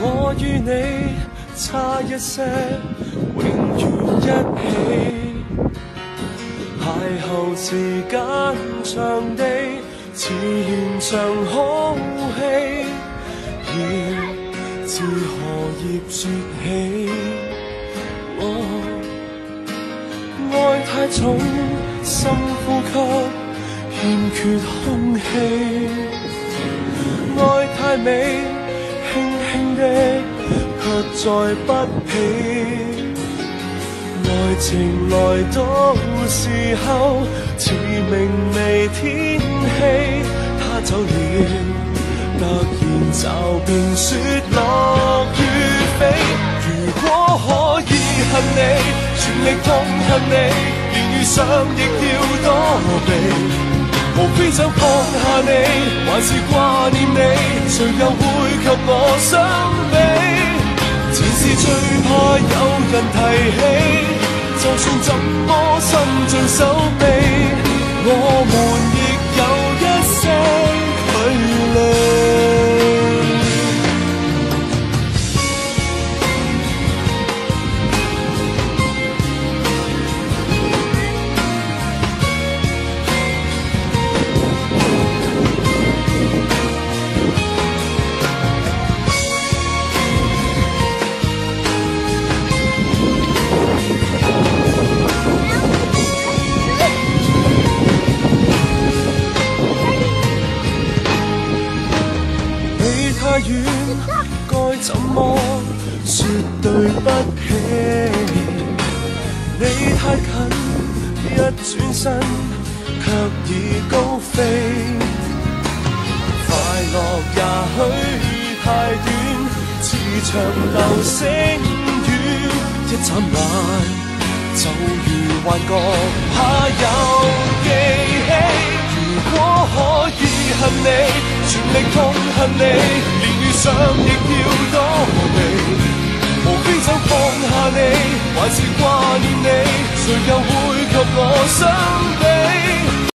我與你差一些，永遠一起。邂逅時間長地，似連場好戲，要自何葉説起？愛太重，深呼吸，欠缺空氣。愛太美，輕輕的，卻再不起。愛情來到時候，似明媚天氣，他走了，突然驟變雪落雨飛。如果可以恨你，全力痛恨你，連遇上亦要躲避。無非想放下你，還是掛念你，誰又會及我相比？前事最怕有人提起，就算怎麼伸盡手臂，我們亦有一些距離。太遠，該怎麼說對不起？你太近，一轉身卻已高飛。快樂也許太短，似場流星雨，一眨眼就如幻覺，怕有記起。如果可以恨你，全力痛恨你，連遇上亦要躲避。無非想放下你，還是掛念你，誰又會及我相比？